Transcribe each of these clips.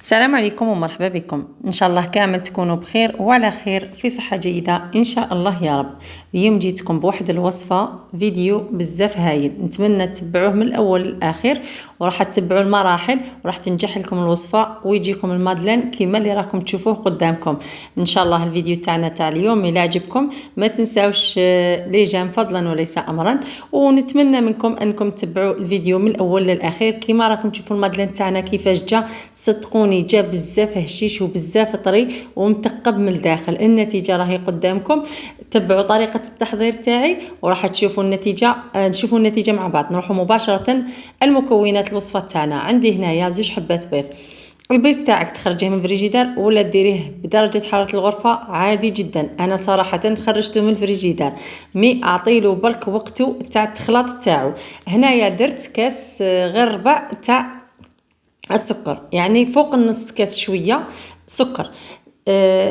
السلام عليكم ومرحبا بكم. ان شاء الله كامل تكونوا بخير وعلى خير في صحه جيده ان شاء الله يا رب. اليوم جيتكم بواحد الوصفه فيديو بزاف هايل، نتمنى تتبعوه من الاول للاخر وراح تتبعوا المراحل وراح تنجح لكم الوصفه ويجيكم المادلين كما اللي راكم تشوفوه قدامكم ان شاء الله. الفيديو تاعنا تاع اليوم الى عجبكم ما تنساوش لي جيم فضلا وليس امرا، ونتمنى منكم انكم تتبعوا الفيديو من الاول للاخر كما راكم تشوفوا المادلين تاعنا كيفاش جا. صدقوني جا بزاف هشيش وبزاف طري ومثقب من الداخل. النتيجه راهي قدامكم، تبعوا طريقه التحضير تاعي وراح تشوفوا النتيجه. نشوفوا النتيجه مع بعض. نروحوا مباشره المكونات الوصفه تاعنا. عندي هنايا 2 حبات بيض. البيض تاعك تخرجيه من الفريجيدار ولا ديريه بدرجه حراره الغرفه عادي جدا. انا صراحه خرجته من الفريجيدار مي اعطيله برك وقته تاع التخلاط تاعو. هنايا درت كاس غير ربع تاع السكر، يعني فوق النص كاس شويه سكر.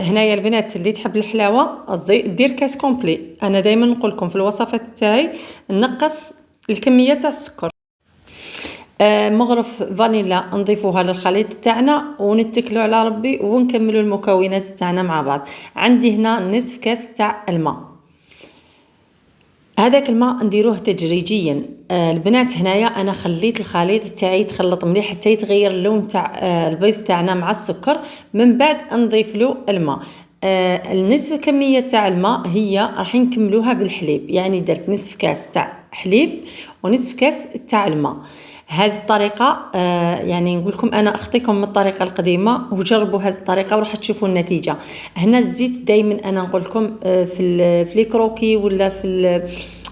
هنايا البنات اللي تحب الحلاوه دير كاس كومبلي. انا دائما نقول لكم في الوصفات تاعي نقص الكميه تاع السكر. مغرف فانيلا نضيفوها للخليط تاعنا ونتكلوا على ربي ونكملوا المكونات تاعنا مع بعض. عندي هنا نصف كاس تاع الماء. هذاك الماء نديروه تدريجيا. البنات هنايا انا خليت الخليط تاعي يتخلط مليح حتى يتغير اللون تاع البيض تاعنا مع السكر، من بعد نضيف له الماء. النصف كميه تاع الماء هي راح نكملوها بالحليب، يعني درت نصف كاس تاع حليب ونصف كاس تاع الماء. هذه الطريقه يعني نقول لكم انا اخطيكم من الطريقه القديمه وجربوا هذه الطريقه وراح تشوفوا النتيجه. هنا الزيت دائما انا نقول لكم في لي كروكي ولا في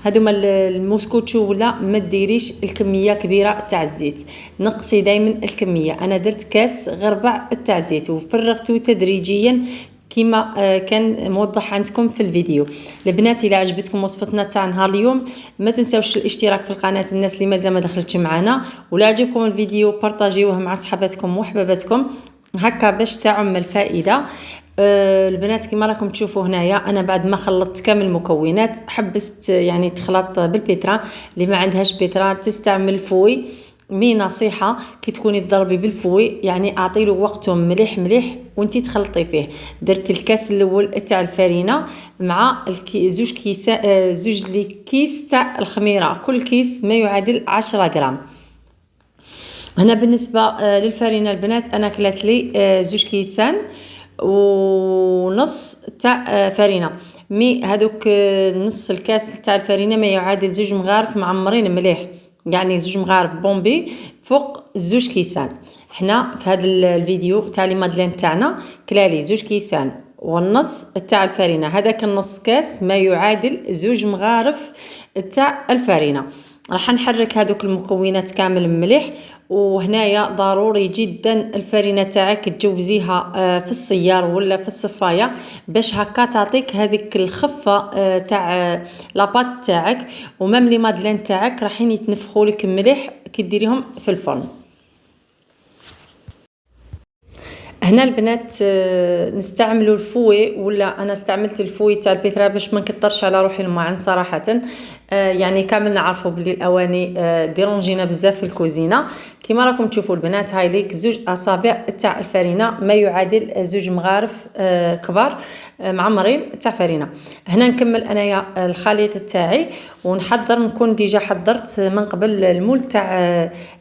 هذوما الموسكوتشو ولا ما ديريش الكميه كبيره تاع الزيت، نقصي دائما الكميه. انا درت كاس غير ربع تاع زيت وفرغته تدريجيا كما كان موضح عندكم في الفيديو. البنات الى عجبتكم وصفتنا تاع نهار اليوم ما تنساوش الاشتراك في القناه الناس اللي مازال ما دخلتش معنا، ولا عجبكم الفيديو بارطاجيوه مع صحباتكم وحباباتكم هكا باش تعم الفائده. البنات كما راكم تشوفوا هنايا انا بعد ما خلطت كامل المكونات حبست يعني تخلط بالبيترا. اللي ما عندهاش بيترا تستعمل فوي، مي نصيحه كي تكوني تضربي بالفوي يعني اعطيله وقته مليح مليح وانتي تخلطي فيه. درت الكاس الاول تاع الفرينه مع زوج كيس زوج لي كيس تاع الخميره، كل كيس ما يعادل 10 غرام. هنا بالنسبه للفرينه البنات انا كلات لي 2 كيسان ونص تاع فرينه، مي هذوك نص الكاس تاع الفرينه ما يعادل 2 مغارف معمرين مليح، يعني 2 مغارف بومبي فوق 2 كيسان. حنا في هذا الفيديو تاع لي مادلين تاعنا كلالي 2 كيسان والنص تاع الفرينه. هذاك النص كاس ما يعادل 2 مغارف تاع الفرينه. راح نحرك هذوك المكونات كامل مليح. وهنايا ضروري جدا الفرينه تاعك تجوزيها في الصيار ولا في الصفايه باش هكا تعطيك هذيك الخفه تاع لاباط تاعك، ومام لي مادلين تاعك راحين يتنفخوا لك مليح كي ديريهم في الفرن. هنا البنات نستعملوا الفوي ولا انا استعملت الفوي تاع البيترا باش ما نكثرش على روحي المعن صراحه. يعني كامل نعرفوا بلي الاواني ديرونجينا بزاف في الكوزينه. كما راكم تشوفوا البنات هاي ليك 2 اصابع تاع الفرينه ما يعادل 2 مغارف كبار معمرين تاع فرينه. هنا نكمل انايا الخليط تاعي ونحضر، نكون ديجا حضرت من قبل المول تاع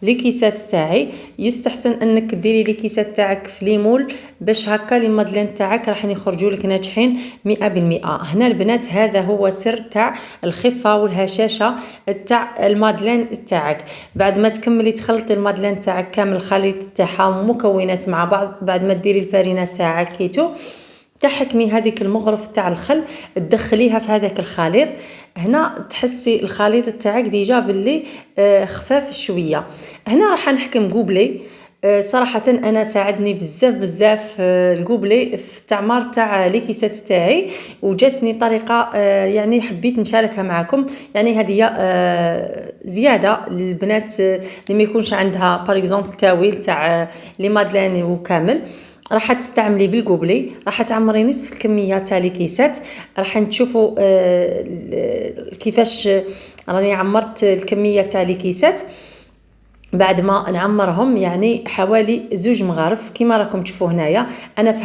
لي كيسات تاعي. يستحسن انك ديري لي كيسات تاعك في لي مول باش هكا لي مادلين تاعك راح يخرجوا لك ناجحين 100%. هنا البنات هذا هو سر تاع الخفه والهشاشه تاع المادلين تاعك. بعد ما تكملي تخلطي المادلين تاعك كامل الخليط تاعها ومكونات مع بعض، بعد ما ديري الفرينه تاعك كيتو تحكمي هذيك المغرف تاع الخل تدخليها في هذاك الخليط. هنا تحسي الخليط تاعك ديجا باللي خفاف شويه. هنا راح نحكم قوبلي. صراحه انا ساعدني بزاف بزاف القوبلي في التعمار تاع لي كيسات تاعي وجاتني طريقه يعني حبيت نشاركها معكم. يعني هذه زياده للبنات اللي ما يكونش عندها باغ اكزومبل تاويل تاع لي مادلين وكامل. راح تستعملي بالقوبلي، راح تعمري نصف الكميه تاع لي كيسات. راح نشوفوا كيفاش راني عمرت الكميه تاع لي كيسات. بعد ما نعمرهم يعني حوالي 2 مغارف كما راكم تشوفوا هنايا. انا في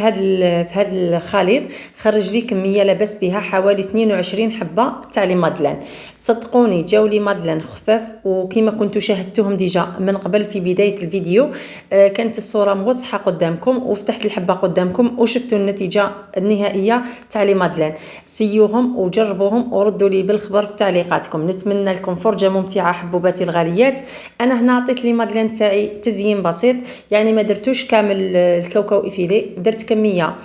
هذا الخليط خرج لي كميه لاباس بها حوالي 22 حبه تاع لي مادلان. صدقوني جاو لي مادلان خفاف، وكما كنتوا شاهدتوهم ديجا من قبل في بدايه الفيديو كانت الصوره موضحه قدامكم وفتحت الحبه قدامكم وشفتوا النتيجه النهائيه تاع لي مادلان. سيوهم وجربوهم وردوا لي بالخبر في تعليقاتكم. نتمنى لكم فرجه ممتعه حبوباتي الغاليات. انا هنا عطيت لي مادلين تاعي تزيين بسيط، يعني ما درتوش كامل الكاوكاو إفيلي، درت كميه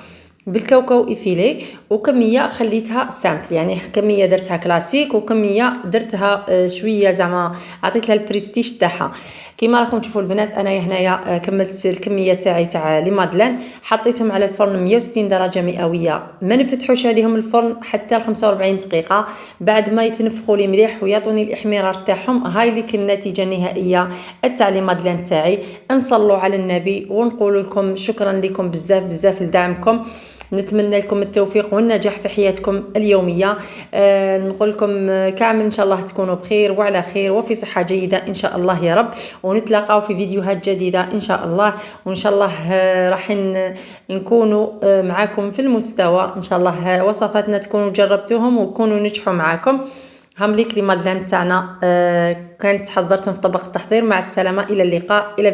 بالكاوكاو إفيلي وكميه خليتها سامبل، يعني كميه درتها كلاسيك وكميه درتها شويه زعما عطيت لها البريستيج تاعها. كيما راكم تشوفوا البنات انا هنايا كملت الكميه تاعي تاع لي مادلين، حطيتهم على الفرن 160 درجه مئويه، ما نفتحوش عليهم الفرن حتى 45 دقيقه. بعد ما يتنفخوا لي مليح ويعطوني الاحمرار تاعهم، هاي لك النتيجه النهائيه تاع لي مادلين تاعي. نصلوا على النبي ونقول لكم شكرا لكم بزاف بزاف لدعمكم. نتمنى لكم التوفيق والنجاح في حياتكم اليوميه. نقول لكم كامل ان شاء الله تكونوا بخير وعلى خير وفي صحه جيده ان شاء الله يا رب، ونتلاقاو في فيديوهات جديده ان شاء الله. وان شاء الله راح نكونوا معاكم في المستوى ان شاء الله. وصفاتنا تكونوا جربتوهم وكونوا نجحوا معاكم. هم ليك لي مادلان تاعنا كانت حضرتهم في طبق التحضير. مع السلامه، الى اللقاء، الى